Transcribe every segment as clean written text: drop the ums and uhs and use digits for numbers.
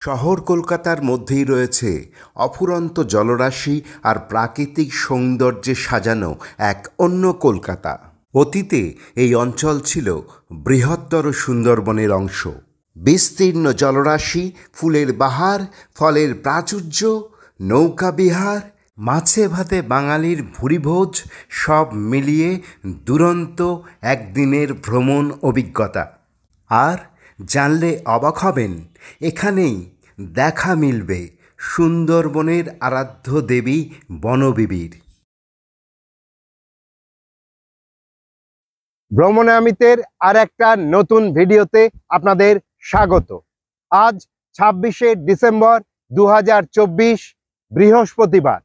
শহর কলকাতার মধ্যেই রয়েছে অফুরন্ত জলরাশি আর প্রাকৃতিক সৌন্দর্যে সাজানো এক অন্য কলকাতা। অতীতে এই অঞ্চল ছিল বৃহত্তর সুন্দরবনের অংশ। বিস্তীর্ণ জলরাশি, ফুলের বাহার, ফলের প্রাচুর্য, নৌকা বিহার, মাছে ভাতে বাঙালির ভুরিভোজ সব মিলিয়ে দুরন্ত একদিনের ভ্রমণ অভিজ্ঞতা। আর জানলে অবাক হবেন, এখানেই দেখা মিলবে সুন্দরবনের আরাধ্য দেবী বনবিবির। ভ্রমণে আমিতের আর একটা নতুন ভিডিওতে আপনাদের স্বাগত। আজ ২৬শে ডিসেম্বর ২০২৪, বৃহস্পতিবার।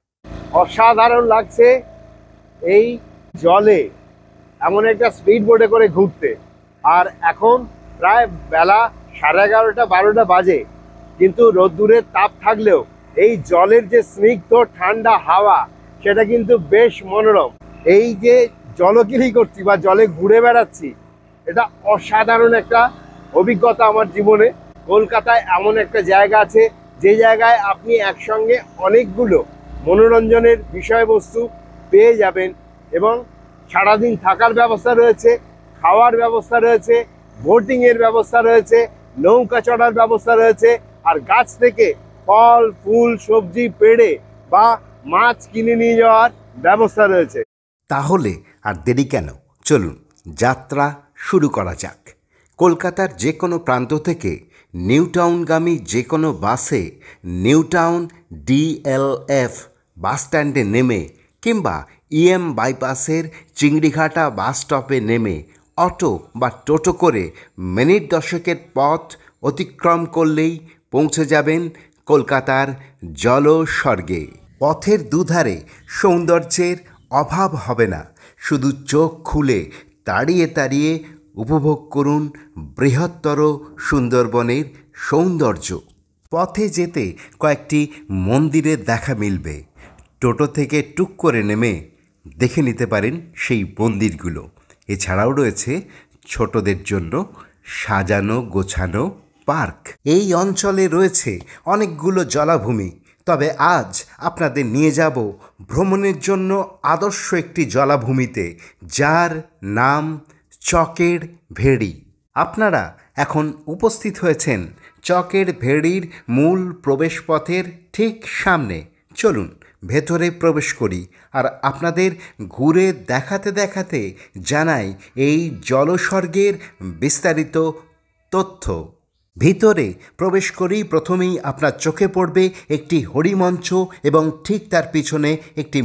অসাধারণ লাগছে এই জলে এমন একটা স্পিড বোটে করে ঘুরতে। আর এখন প্রায় বেলা 11:30-12টা বাজে, কিন্তু রোদ্দুরের তাপ থাকলেও এই জলের যে স্নিগ্ধ ঠান্ডা হাওয়া, সেটা কিন্তু বেশ মনোরম। এই যে জলকিরি করছি বা জলে ঘুরে বেড়াচ্ছি, এটা অসাধারণ একটা অভিজ্ঞতা আমার জীবনে। কলকাতায় এমন একটা জায়গা আছে যে জায়গায় আপনি একসঙ্গে অনেকগুলো মনোরঞ্জনের বিষয়বস্তু পেয়ে যাবেন, এবং সারাদিন থাকার ব্যবস্থা রয়েছে, খাওয়ার ব্যবস্থা রয়েছে, বোটিংয়ের ব্যবস্থা রয়েছে, নৌকা চড়ার ব্যবস্থা রয়েছে, আর গাছ থেকে ফল ফুল সবজি পেড়ে বা মাছ কিনে নিয়ে যাওয়ার ব্যবস্থা রয়েছে। তাহলে আর দেরি কেন, চলুন যাত্রা শুরু করা যাক। কলকাতার যে কোনো প্রান্ত থেকে নিউ টাউনগামী যে কোনো বাসে নিউ টাউন DLF বাস স্ট্যান্ডে নেমে, কিংবা EM বাইপাসের চিংড়িঘাটা বাস স্টপে নেমে অটো বা টোটো করে মিনিট 10-এর পথ অতিক্রম করলেই পৌঁছে যাবেন কলকাতার জলস্বর্গে। পথের দুধারে সৌন্দর্যের অভাব হবে না, শুধু চোখ খুলে তাড়িয়ে তাড়িয়ে উপভোগ করুন বৃহত্তর সুন্দরবনের সৌন্দর্য। পথে যেতে কয়েকটি মন্দিরের দেখা মিলবে। টোটো থেকে টুক করে নেমে দেখে নিতে পারেন সেই মন্দিরগুলো। এছাড়াও রয়েছে ছোটদের জন্য সাজানো গোছানো পার্ক। এই অঞ্চলে রয়েছে অনেকগুলো জলাভূমি, তবে আজ আপনাদের নিয়ে যাব ভ্রমণের জন্য আদর্শ একটি জলাভূমিতে, যার নাম চকের ভেড়ি। আপনারা এখন উপস্থিত হয়েছেন চকের ভেড়ির মূল প্রবেশপথের ঠিক সামনে। চলুন ভেতরে প্রবেশ করি আর আপনাদের ঘুরে দেখাতে দেখাতে জানাই এই জলস্বর্গের বিস্তারিত তথ্য। ভিতরে প্রবেশ করেই প্রথমেই আপনার চোখে পড়বে একটি হরিমঞ্চ এবং ঠিক তার পিছনে একটি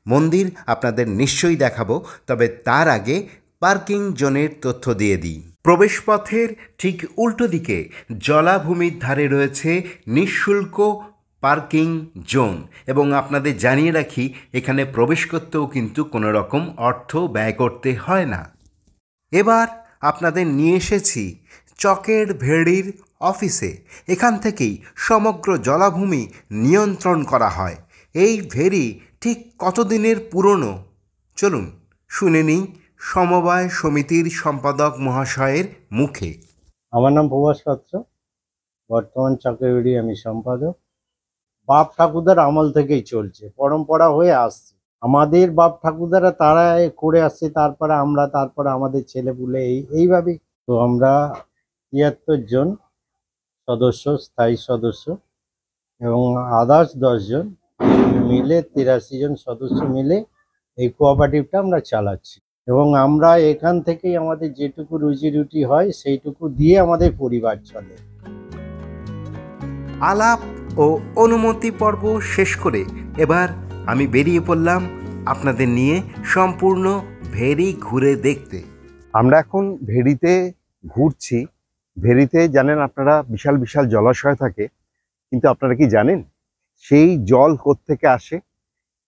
মন্দির আপনাদের নিশ্চয়ই দেখাবো, তবে তার আগে পার্কিং জোনের তথ্য দিয়ে দিই। প্রবেশপথের ঠিক উল্টো দিকে জলাভূমির ধারে রয়েছে নিঃশুল্ক পার্কিং জোন, এবং আপনাদের জানিয়ে রাখি, এখানে প্রবেশ করতেও কিন্তু কোনো রকম অর্থ ব্যয় করতে হয় না। এবার আপনাদের নিয়ে এসেছি চকের ভেড়ির অফিসে। এখান থেকেই সমগ্র জলাভূমি নিয়ন্ত্রণ করা হয়। এই ভেড়ি ঠিক কতদিনের পুরনো, চলুন শুনে নিই সমবায় সমিতির সম্পাদক মহাশয়ের মুখে। আমার নাম প্রভাস পাত্র, বর্তমান চকের ভেড়ি আমি সম্পাদক। বাপ ঠাকুরদার আমল থেকেই চলছে, পরম্পরা হয়ে আসছে। আমাদের বাপ ঠাকুরদারা তারা করে আসছে, তারপরে আমাদের ছেলেপুলে এইভাবেই। তো আমরা ৭৩ জন সদস্য, স্থায়ী সদস্য, এবং আদার্স 10 জন মিলে ৮৩ জন সদস্য মিলে এই কোঅপারেটিভটা আমরা চালাচ্ছি। এবং আমরা এখান থেকেই আমাদের যেটুকু রুজি রুটি হয় সেইটুকু দিয়ে আমাদের পরিবার চলে। আলাপ ও অনুমতি পর্ব শেষ করে এবার আমি বেরিয়ে পড়লাম আপনাদের নিয়ে সম্পূর্ণ ভেড়ি ঘুরে দেখতে। আমরা এখন ভেড়িতে ঘুরছি। ভেড়িতে জানেন আপনারা বিশাল বিশাল জলাশয় থাকে, কিন্তু আপনারা কি জানেন সেই জল কোত্থেকে আসে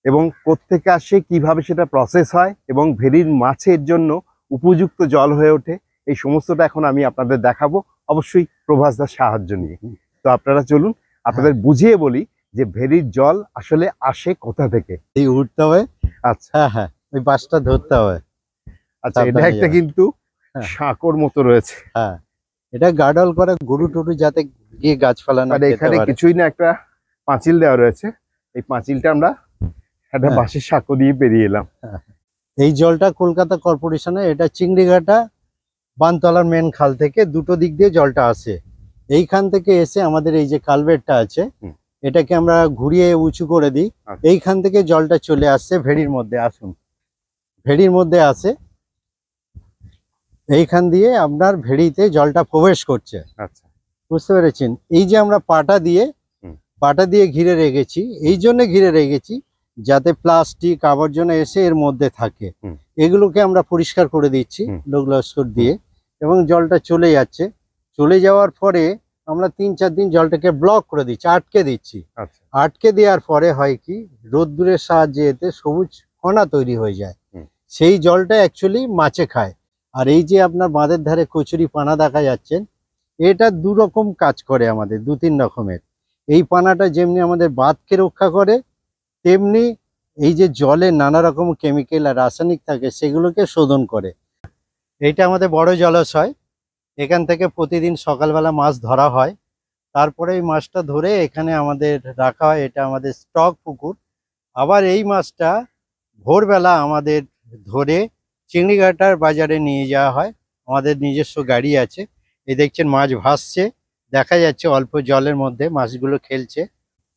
এবং কোত্থেকে আসে, কিভাবে সেটা প্রসেস হয় এবং ভেড়ির মাছের জন্য উপযুক্ত জল হয়ে ওঠে, এই সমস্তটা এখন আমি আপনাদের দেখাবো, অবশ্যই প্রভাসদার সাহায্য নিয়ে। তো আপনারা চলুন আপনাদের বুঝিয়ে বলি যে ভেড়ির জল আসলে আসে কোথা থেকে। এই উঠতে হবে, আচ্ছা হ্যাঁ, ওই বাসটা ধরতে হবে। আচ্ছা, এটা একটা কিন্তু সাঁকোর মতো রয়েছে। হ্যাঁ, এটা গার্ডল করে গরু টরু যাতে গিয়ে গাছপালা না মানে খেতে এখানে পারে। কিছুই না, একটা পাঁচিল দেওয়া রয়েছে, এই পাঁচিলটা আমরা একটা হ্যাঁ। বাঁশের সাঁকো দিয়ে পেরিয়ে এলাম। এই জলটা কলকাতা কর্পোরেশনে, এটা চিংড়িঘাটা বানতলার মেন খাল থেকে দুটো দিক দিয়ে জলটা আসে। এইখান থেকে এসে আমাদের এই যে কালভেটটা আছে, হুম। এটাকে আমরা ঘুরিয়ে উঁচু করে দিই। আচ্ছা। এইখান থেকে জলটা চলে আসছে ভেড়ির মধ্যে। আসুন, ভেড়ির মধ্যে আসে, এইখান দিয়ে আপনার ভেড়িতে জলটা প্রবেশ করছে। আচ্ছা। বুঝতে পেরেছেন? এই যে আমরা পাটা দিয়ে হুম। ঘিরে রেখেছি, এই জন্য ঘিরে রেখেছি যাতে প্লাস্টিক আবর্জনা এসে এর মধ্যে থাকে। হুম। এগুলোকে আমরা পরিষ্কার করে দিচ্ছি হুম। ডোগলাস্কর দিয়ে, এবং জলটা চলে যাচ্ছে। চলে যাওয়ার পরে আমরা 3-4 দিন জলটাকে ব্লক করে দিচ্ছি, আটকে দিচ্ছি। আচ্ছা। আটকে দেওয়ার পরে হয় কি, রোদ্দুরের সাহায্যে এতে সবুজ কণা তৈরি হয়ে যায়। হুম। সেই জলটা অ্যাকচুয়ালি মাছে খায়। আর এই যে আপনার বাঁধের ধারে কচুরি পানা দেখা যাচ্ছেন, এটা 2 রকম কাজ করে আমাদের, 2-3 রকমের। এই পানাটা যেমনি আমাদের বাতকে রক্ষা করে, তেমনি এই যে জলে নানা রকম কেমিক্যাল আর রাসায়নিক থাকে সেগুলোকে শোধন করে। এইটা আমাদের বড় জলাশয়, এখান থেকে প্রতিদিন সকালবেলা মাছ ধরা হয়। তারপরে এই মাছটা ধরে এখানে আমাদের রাখা হয়, এটা আমাদের স্টক পুকুর। আবার এই মাছটা ভোরবেলা আমাদের ধরে চিংড়িঘাটার বাজারে নিয়ে যাওয়া হয়। আমাদের নিজস্ব গাড়ি আছে। এই দেখছেন মাছ ভাসছে, দেখা যাচ্ছে অল্প জলের মধ্যে মাছগুলো খেলছে।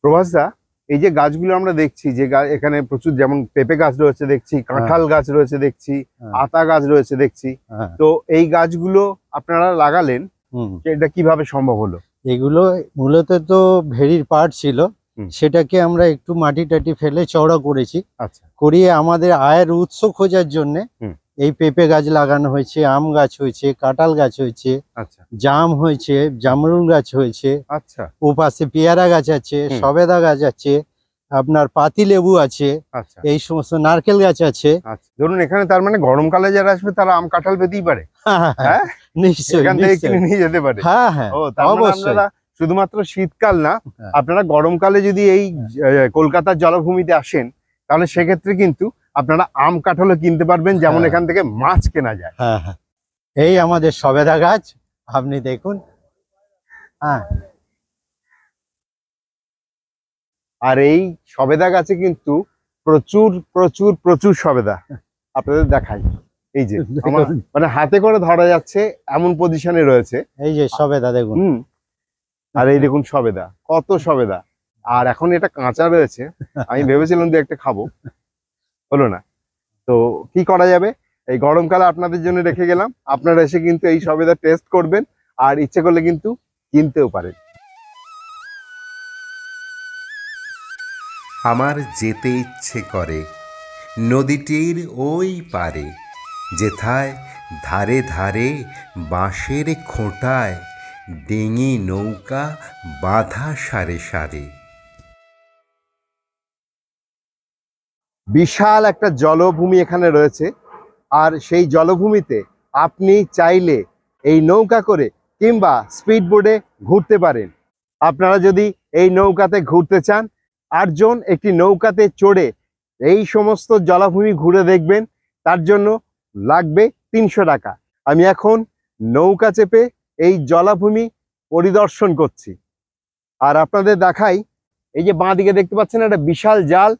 প্রভাসদা, এই যে গাছগুলো আমরা দেখছি, যে এখানে প্রচুর, যেমন পেঁপে গাছ রয়েছে দেখছি, কাঁঠাল গাছ রয়েছে দেখছি, হ্যাঁ। আতা গাছ রয়েছে দেখছি, হ্যাঁ। তো এই গাছগুলো আপনারা লাগালেন, হুম। এটা কিভাবে সম্ভব হলো? এগুলো মূলত তো ভেড়ির পাড় ছিল, হুম। সেটাকে আমরা একটু মাটি টাটি ফেলে চওড়া করেছি। আচ্ছা। করিয়ে আমাদের আয়ের উৎস খোঁজার জন্য হুম। এই পেঁপে গাছ লাগানো হয়েছে, আম গাছ হয়েছে, কাঁঠাল গাছ হয়েছে, আচ্ছা। জাম হয়েছে, জামরুল গাছ হয়েছে, আচ্ছা। ও পাশে পেয়ারা গাছ আছে, হুম। সবেদা গাছ আছে, আপনার পাতি লেবু আছে, আচ্ছা। এই সমস্ত নারকেল গাছ আছে। আচ্ছা, ধরুন এখানে তার মানে গরমকালে যারা আসবে তারা আম কাঁঠাল পেতেই পারে। হ্যাঁ, নিশ্চয়ই এখান থেকে নিশ্চয়ই। কিনে নিয়ে যেতে পারে। হ্যাঁ হ্যাঁ, ও, তার মানে অবশ্যই। আপনারা শুধুমাত্র শীতকাল না, হ্যাঁ। আপনারা গরমকালে যদি এই কলকাতার জলাভূমিতে আসেন, তাহলে সেক্ষেত্রে কিন্তু আপনারা আম কাঁঠালও কিনতে পারবেন, যেমন হ্যাঁ। এখান থেকে মাছ কেনা যায়। হ্যাঁ হ্যাঁ, এই আমাদের সবেদা গাছ, আপনি দেখুন। হ্যাঁ, আর এই সবেদা গাছে কিন্তু প্রচুর প্রচুর প্রচুর সবেদা, আপনাদের দেখাই। এই যে আমার মানে হাতে করে ধরা যাচ্ছে এমন পজিশনে রয়েছে। এই যে সবেদা দেখুন। হুম। আর এই দেখুন সবেদা, কত সবেদা। আর এখন এটা কাঁচা রয়েছে, আমি ভেবেছিলাম যে একটা খাবো, হলো না। তো কি করা যাবে, এই গরমকালে আপনাদের জন্য রেখে গেলাম। আপনারা এসে কিন্তু এই সবেদা টেস্ট করবেন, আর ইচ্ছে করলে কিন্তু কিনতেও পারেন। আমার যেতে ইচ্ছে করে নদীটির ওই পারে, যেথায় ধারে ধারে বাঁশের খোঁটায় ডিঙি নৌকা বাঁধা সারে সারে। বিশাল একটা জলভূমি এখানে রয়েছে, আর সেই জলভূমিতে আপনি চাইলে এই নৌকা করে কিংবা স্পিড বোটে ঘুরতে পারেন। আপনারা যদি এই নৌকাতে ঘুরতে চান, 8 জন একটি নৌকাতে চড়ে এই সমস্ত জলাভূমি ঘুরে দেখবেন, তার জন্য লাগবে 300 টাকা। আমি এখন নৌকা চেপে এই জলাভূমি পরিদর্শন করছি, আর আপনাদের দেখাই, এই যে বাঁ দিকে দেখতে পাচ্ছেন একটা বিশাল জাল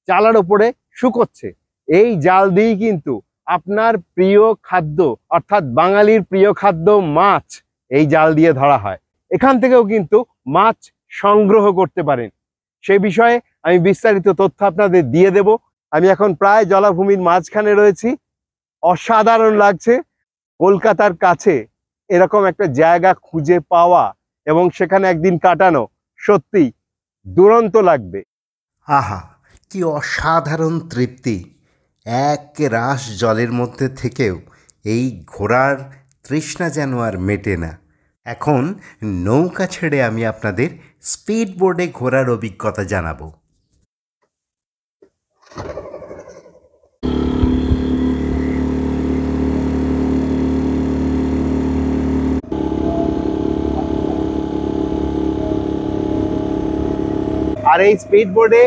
চালার উপরে শুকোচ্ছে। এই জাল দিয়েই কিন্তু আপনার প্রিয় খাদ্য, অর্থাৎ বাঙালির প্রিয় খাদ্য মাছ, এই জাল দিয়ে ধরা হয়। এখান থেকেও কিন্তু মাছ সংগ্রহ করতে পারেন। সেই বিষয়ে আমি বিস্তারিত তথ্য আপনাদের দিয়ে দেব। আমি এখন প্রায় জলাভূমির মাঝখানে রয়েছি। অসাধারণ লাগছে। কলকাতার কাছে এরকম একটা জায়গা খুঁজে পাওয়া এবং সেখানে একদিন কাটানো সত্যি দুরন্ত লাগবে। আহা, কি অসাধারণ তৃপ্তি! এক রাশ জলের মধ্যে থেকেও এই ঘোরার তৃষ্ণা যেন আর মেটে না। এখন নৌকা ছেড়ে আমি আপনাদের স্পিড বোর্ডে ঘোরার অভিজ্ঞতা জানাবো। আর এই স্পিড বোর্ডে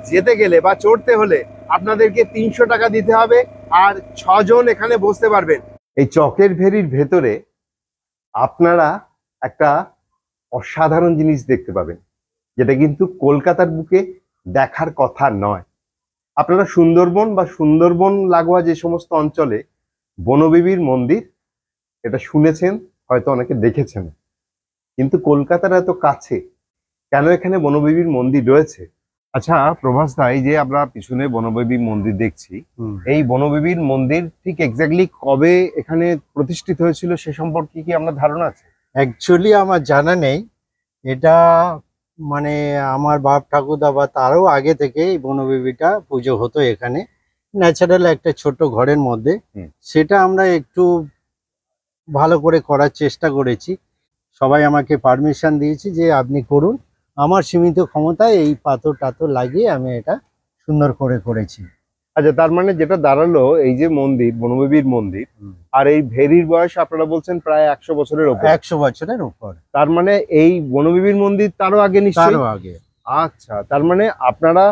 যেতে গেলে বা চড়তে হলে আপনাদেরকে 300 টাকা দিতে হবে, আর 6 জন এখানে বসতে পারবেন। এই চকের ভেরির ভেতরে আপনারা একটা অসাধারণ জিনিস দেখতে পাবেন, যেটা কিন্তু কলকাতার বুকে দেখার কথা নয়। আপনারা সুন্দরবন বা সুন্দরবন লাগোয়া যে সমস্ত অঞ্চলে বনবিবির মন্দির, এটা শুনেছেন, হয়তো অনেকে দেখেছেন, কিন্তু কলকাতার এত কাছে কেন এখানে বনবিবির মন্দির রয়েছে? আচ্ছা প্রভাস দা, এই যে আমরা পিছনে বনবিবির মন্দির দেখছি, এই বনবিবির মন্দির ঠিক এক্স্যাক্টলি কবে এখানে প্রতিষ্ঠিত হয়েছিল সে সম্পর্কে কি আপনার ধারণা আছে? অ্যাকচুয়ালি আমার জানা নেই। এটা মানে আমার বাপ ঠাকুরদা বা তারও আগে থেকে এই বনবিবিটা পুজো হতো এখানে, ন্যাচারাল একটা ছোট ঘরের মধ্যে। সেটা আমরা একটু ভালো করে করার চেষ্টা করেছি। সবাই আমাকে পারমিশন দিয়েছে যে আপনি করুন। আমার সীমিত ক্ষমতায় এই পাথর টাথর লাগিয়ে আমি এটা সুন্দর করে করেছি। আচ্ছা, তার মানে যেটা দাঁড়ালো, এই যে মন্দির বনবিবির মন্দির, আর এই ভেরির বয়স আপনারা বলছেন প্রায় 100 বছরের উপর। 100 বছরের উপর। তার মানে এই বনবিবির মন্দির তারও আগে নিশ্চয়ই? তারও আগে। আচ্ছা, তার মানে আপনারা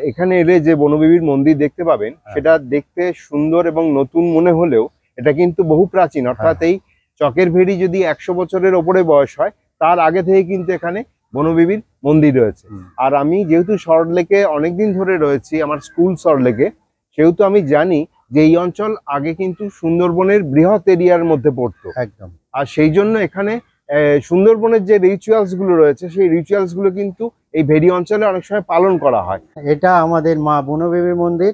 এখানে এলে যে বনবিবির মন্দির দেখতে পাবেন, সেটা দেখতে সুন্দর এবং নতুন মনে হলেও এটা কিন্তু বহু প্রাচীন। অর্থাৎ এই চকের ভেরি যদি 100 বছরের ওপরে বয়স হয়, তার আগে থেকে কিন্তু এখানে বনবিবির মন্দির রয়েছে। আর আমি যেহেতু সল্টলেকে অনেকদিন ধরে রয়েছি, আমার স্কুল সল্টলেকে, সেহেতু আমি জানি যে এই অঞ্চল আগে কিন্তু সুন্দরবনের বৃহৎ এরিয়ার মধ্যে পড়তো একদম। আর সেই জন্য এখানে সুন্দরবনের যে রিচুয়ালস গুলো রয়েছে, সেই রিচুয়ালস গুলো কিন্তু এই ভেরি অঞ্চলে অনেক সময় পালন করা হয়। এটা আমাদের মা বনবিবি মন্দির,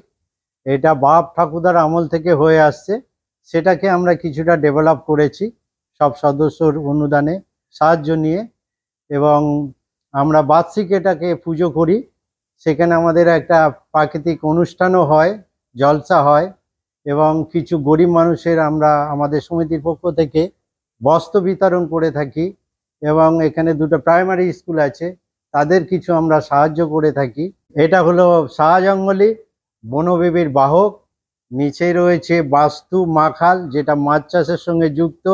এটা বাপ ঠাকুরদার আমল থেকে হয়ে আসছে। সেটাকে আমরা কিছুটা ডেভেলপ করেছি সব সদস্যর অনুদানে সাহায্য নিয়ে, এবং আমরা বার্ষিক এটাকে পুজো করি। সেখানে আমাদের একটা প্রাকৃতিক অনুষ্ঠানও হয়, জলসা হয়, এবং কিছু গরিব মানুষের আমরা আমাদের সমিতির পক্ষ থেকে বস্ত্র বিতরণ করে থাকি, এবং এখানে দুটো প্রাইমারি স্কুল আছে, তাদের কিছু আমরা সাহায্য করে থাকি। এটা হলো শাহজঙ্গলি বনবিবির বাহক। নিচে রয়েছে বাস্তু মাখাল, যেটা মাছ চাষের সঙ্গে যুক্ত।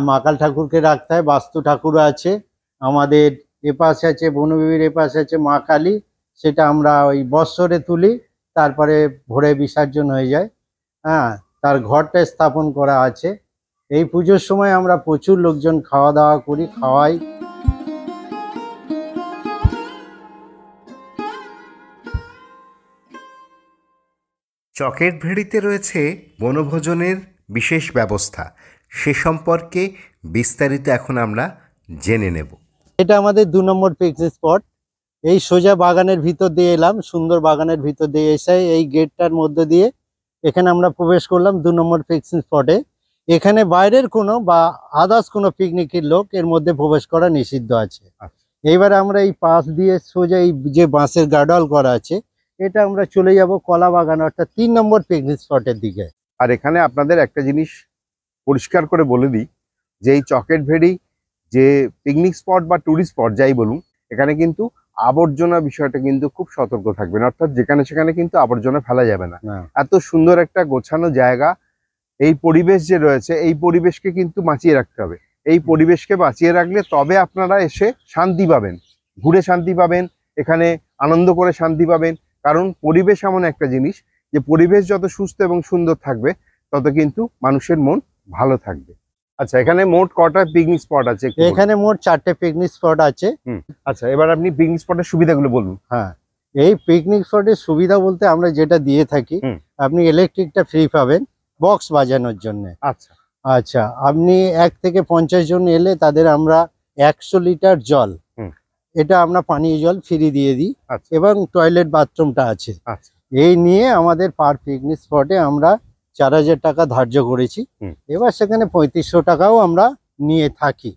মাকাল ঠাকুরকে রাখতে হয়, বাস্তু ঠাকুরও আছে। আমাদের এপাশে আছে বনবিবির, এপাশে আছে মা কালী, সেটা আমরা ওই বৎসরে তুলি, তারপরে ভোরে বিসর্জন হয়ে যায়। তার ঘরটা স্থাপন করা আছে। এই পুজোর সময় আমরা প্রচুর লোকজন খাওয়া দাওয়া করি, খাওয়াই। চকের ভেড়িতে রয়েছে বনভোজনের বিশেষ ব্যবস্থা, সে সম্পর্কে বিস্তারিত এখন আমরা জেনে নেব। এটা আমাদের 2 নম্বর পিকনিক স্পট। এই সোজা বাগানের ভিতর দিয়ে এলাম, সুন্দর বাগানের ভিতর দিয়ে এসে এই গেটটার মধ্যে দিয়ে এখানে আমরা প্রবেশ করলাম 2 নম্বর পিকনিক স্পটে। এখানে বাইরের কোনো বা আদার্স কোনো পিকনিকের লোক এর মধ্যে প্রবেশ করা নিষিদ্ধ আছে। এইবার আমরা এই পাশ দিয়ে সোজা এই যে বাঁশের গার্ডওয়াল করা আছে, এটা আমরা চলে যাব কলা বাগান, অর্থাৎ 3 নম্বর পিকনিক স্পটের দিকে। আর এখানে আপনাদের একটা জিনিস পরিষ্কার করে বলে দিই, যে এই চকের ভেড়ি যে পিকনিক স্পট বা টুরিস্ট স্পট যাই বলুন, এখানে কিন্তু আবর্জনা বিষয়টা কিন্তু খুব সতর্ক থাকবেন। অর্থাৎ যেখানে সেখানে কিন্তু আবর্জনা ফেলা যাবে না। এত সুন্দর একটা গোছানো জায়গা, এই পরিবেশ যে রয়েছে, এই পরিবেশকে কিন্তু বাঁচিয়ে রাখতে হবে। এই পরিবেশকে বাঁচিয়ে রাখলে তবে আপনারা এসে শান্তি পাবেন, ঘুরে শান্তি পাবেন, এখানে আনন্দ করে শান্তি পাবেন। কারণ পরিবেশ এমন একটা জিনিস, যে পরিবেশ যত সুস্থ এবং সুন্দর থাকবে, তত কিন্তু মানুষের মন ভালো থাকবে। আচ্ছা, এখানে মোট কটা পিকনিক স্পট আছে? এখানে মোট 4টে পিকনিক স্পট আছে। আচ্ছা, এবার আপনি পিকনিক স্পটের সুবিধাগুলো বলুন। এই পিকনিক স্পটের সুবিধা বলতে আমরা যেটা দিয়ে থাকি, আপনি ইলেকট্রিকটা ফ্রি পাবেন বক্স বাজানোর জন্য। আচ্ছা, আপনি 1 থেকে 50 জন এলে তাদের আমরা 100 লিটার জল, এটা আমরা পানীয় জল ফ্রি দিয়ে দিই, এবং টয়লেট বাথরুমটা আছে। এই নিয়ে আমাদের পার পিকনিক স্পটে আমরা 4000 টাকা ধার্য করেছি। এবার সেখানে 3500 টাকাও আমরা নিয়ে থাকি।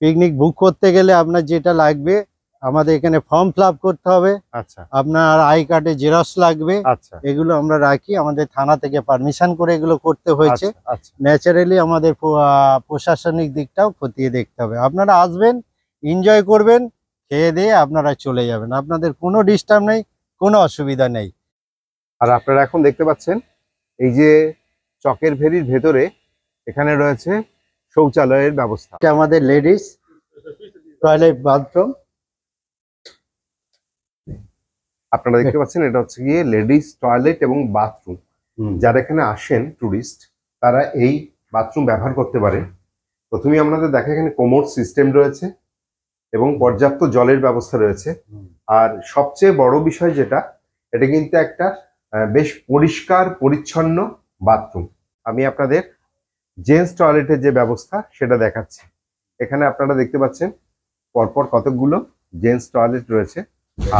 পিকনিক বুক করতে গেলে আপনার যেটা লাগবে, আমাদের এখানে ফর্ম ফিল আপ করতে হবে। আপনার আই কার্ডে জেরক্স লাগবে। এগুলো আমরা রাখি, আমাদের থানা থেকে পারমিশন করে এগুলো করতে হয়েছে। ন্যাচারালি আমাদের প্রশাসনিক দিকটাও খতিয়ে দেখতে হবে। আপনারা আসবেন, এনজয় করবেন, খেয়ে দিয়ে আপনারা চলে যাবেন, আপনাদের কোনো ডিস্টার্ব নেই, কোনো অসুবিধা নেই। আর আপনারা এখন দেখতে পাচ্ছেন এই যে চকের ভেরির ভেতরে এখানে রয়েছে শৌচালয়ের ব্যবস্থা। আমাদের লেডিস টয়লেট বাথরুম আপনারা দেখতে পাচ্ছেন, এটা হচ্ছে গিয়ে লেডিস টয়লেট এবং বাথরুম। যারা এখানে আসেন টুরিস্ট, তারা এই বাথরুম ব্যবহার করতে পারে। প্রথমেই আপনাদের দেখা এখানে কোমোড সিস্টেম রয়েছে এবং পর্যাপ্ত জলের ব্যবস্থা রয়েছে। আর সবচেয়ে বড় বিষয় যেটা, এটা কিন্তু একটা বেশ পরিষ্কার পরিচ্ছন্ন বাথরুম। আমি আপনাদের জেন্টস টয়লেটের যে ব্যবস্থা সেটা দেখাচ্ছি। এখানে আপনারা দেখতে পাচ্ছেন পরপর কতগুলো জেন্টস টয়লেট রয়েছে,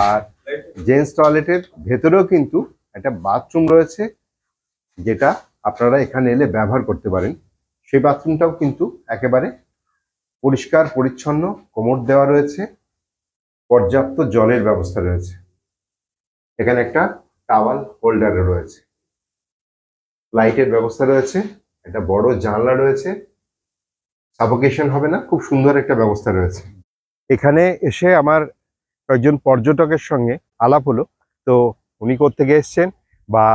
আর জেন্টস টয়লেটের ভেতরেও কিন্তু একটা বাথরুম রয়েছে, যেটা আপনারা এখানে এলে ব্যবহার করতে পারেন। সেই বাথরুমটাও কিন্তু একেবারে পরিষ্কার পরিচ্ছন্ন, কোমোড দেওয়া রয়েছে, পর্যাপ্ত জলের ব্যবস্থা রয়েছে। এখানে একটা টাওয়াল হোল্ডারও রয়েছে, লাইটের ব্যবস্থা রয়েছে, একটা বড় জানলা রয়েছে, সাফোকেশন হবে না, খুব সুন্দর একটা ব্যবস্থা রয়েছে। এখানে এসে আমার কয়েকজন পর্যটকের সঙ্গে আলাপ হলো, তো উনি কোত্থেকে এসছেন বা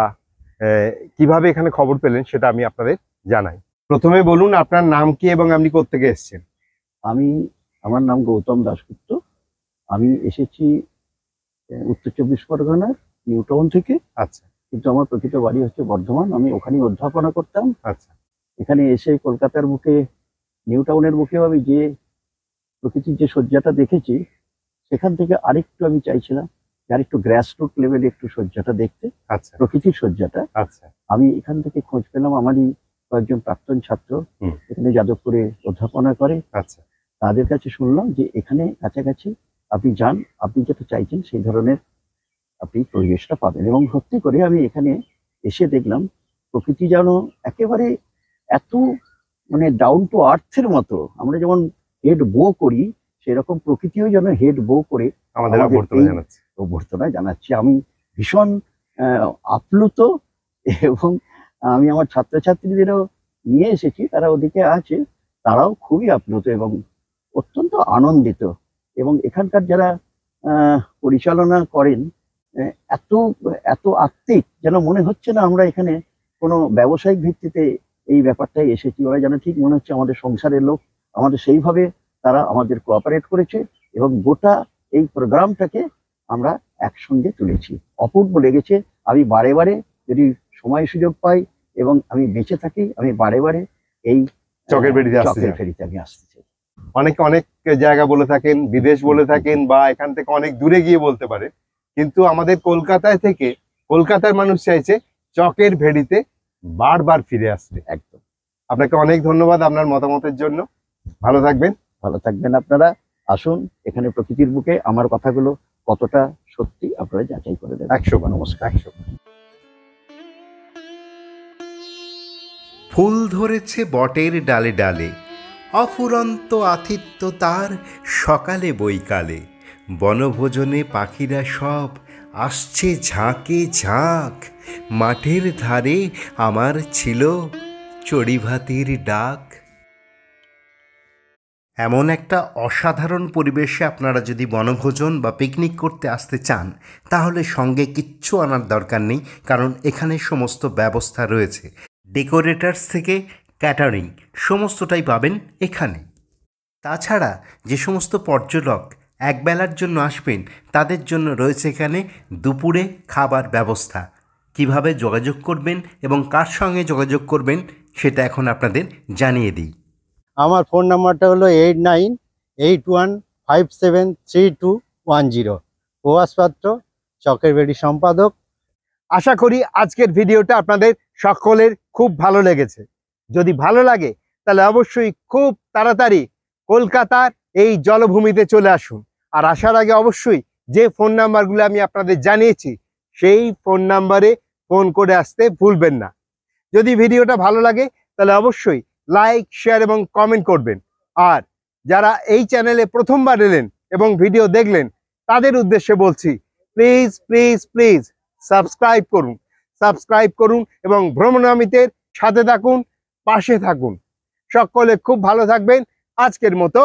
কিভাবে এখানে খবর পেলেন সেটা আমি আপনাদের জানাই। প্রথমে বলুন আপনার নাম কি এবং আপনি কোত্থেকে এসছেন? আমার নাম গৌতম দাশগুপ্ত। আমি এসেছি উত্তর চব্বিশ পরগনার নিউ টাউন থেকে। আচ্ছা কিন্তু আমার প্রকৃত বাড়ি হচ্ছে বর্ধমান। আমি ওখানেই অধ্যাপনা করতাম। আচ্ছা। এখানে এসে কলকাতার বুকে, নিউ টাউনের বুকে আমি যে প্রকৃতির যে শয্যাটা দেখেছি, সেখান থেকে আরেকটু আমি চাইছিলাম যে আরেকটু গ্রাসরুট লেভেলে একটু শয্যাটা দেখতে, আচ্ছা প্রকৃতির শয্যাটা। আচ্ছা। আমি এখান থেকে খোঁজ পেলাম, আমারই কয়েকজন প্রাক্তন ছাত্র এখানে যাদবপুরে অধ্যাপনা করে। আচ্ছা। তাদের কাছে শুনলাম যে এখানে কাছাকাছি আপনি যান, আপনি যেটা চাইছেন সেই ধরনের আপনি পরিবেশটা পাবেন। এবং সত্যি করে আমি এখানে এসে দেখলাম প্রকৃতি যেন একেবারে এত মানে ডাউন টু আর্থের মতো। আমরা যেমন হেড বো করি, সেরকম প্রকৃতিও যেন হেড বো করে আমাদের অভ্যর্থনা জানাচ্ছি। আমি ভীষণ আপ্লুত, এবং আমি আমার ছাত্রছাত্রীদেরও নিয়ে এসেছি, তারা ওদিকে আছে, তারাও খুবই আপ্লুত এবং অত্যন্ত আনন্দিত। এবং এখানকার যারা পরিচালনা করেন এত এত আত্মিক, যেন মনে হচ্ছে না আমরা এখানে কোনো ব্যবসায়িক ভিত্তিতে এই ব্যাপারটাই এসেছি। ওরা যেন ঠিক মনে হচ্ছে আমাদের সংসারের লোক, আমাদের সেইভাবে তারা আমাদের কোঅপারেট করেছে এবং গোটা এই প্রোগ্রামটাকে আমরা একসঙ্গে তুলেছি। অপূর্ব লেগেছে। আমি বারে বারে যদি সময় সুযোগ পাই এবং আমি বেঁচে থাকি, আমি বারে বারে এই চকের ফেরিতে আমি আসতে চাই। অনেকে অনেক জায়গা বলে থাকেন, বিদেশ বলে থাকেন, বা এখান থেকে অনেক দূরে গিয়ে বলতে পারে, কিন্তু আমাদের কলকাতায় থেকে কলকাতার মানুষ চাইছে চকের ভেড়িতে বারবার ফিরে আসতে। একদম। আপনাকে অনেক ধন্যবাদ আপনার মতামতের জন্য। ভালো থাকবেন। ভালো থাকবেন আপনারা। আসুন, এখানে প্রকৃতির বুকে আমার কথাগুলো কতটা সত্যি আপনারা যাচাই করে দেবেন। 100 নমস্কার। 100। ফুল ধরেছে বটের ডালে ডালে, অফুরন্ত আতিথ্য তার সকালে বৈকালে। বনভোজনে পাখিরা সব আসছে ঝাঁকে ঝাঁক, মাঠের ধারে আমার ছিল চড়িভাতির ডাক। এমন একটা অসাধারণ পরিবেশে আপনারা যদি বনভোজন বা পিকনিক করতে আসতে চান, তাহলে সঙ্গে কিচ্ছু আনার দরকার নেই, কারণ এখানে সমস্ত ব্যবস্থা রয়েছে। ডেকোরেটার্স থেকে ক্যাটারিং সমস্তটাই পাবেন এখানে। তাছাড়া যে সমস্ত পর্যটক একবেলার জন্য আসবেন, তাদের জন্য রয়েছে এখানে দুপুরে খাবার ব্যবস্থা। কিভাবে যোগাযোগ করবেন এবং কার সঙ্গে যোগাযোগ করবেন সেটা এখন আপনাদের জানিয়ে দিই। আমার ফোন নাম্বারটা হলো 8981573210। প্রভাস পাত্র, চকের বেড়ি সম্পাদক। আশা করি আজকের ভিডিওটা আপনাদের সকলের খুব ভালো লেগেছে। যদি ভালো লাগে তাহলে অবশ্যই খুব তাড়াতাড়ি কলকাতার এই জলভূমিতে চলে আসুন। আর আসার আগে অবশ্যই যে ফোন নাম্বারগুলো আমি আপনাদের জানিয়েছি, সেই ফোন নাম্বারে ফোন করে আসতে ভুলবেন না। যদি ভিডিওটা ভালো লাগে তাহলে অবশ্যই লাইক, শেয়ার এবং কমেন্ট করবেন। আর যারা এই চ্যানেলে প্রথমবার এলেন এবং ভিডিও দেখলেন, তাদের উদ্দেশ্যে বলছি, প্লিজ প্লিজ প্লিজ সাবস্ক্রাইব করুন এবং ভ্রমণামিতের সাথে থাকুন, পাশে থাকুন। সকলে খুব ভালো থাকবেন। আজকের মতো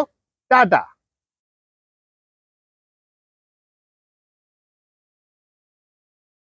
টাটা।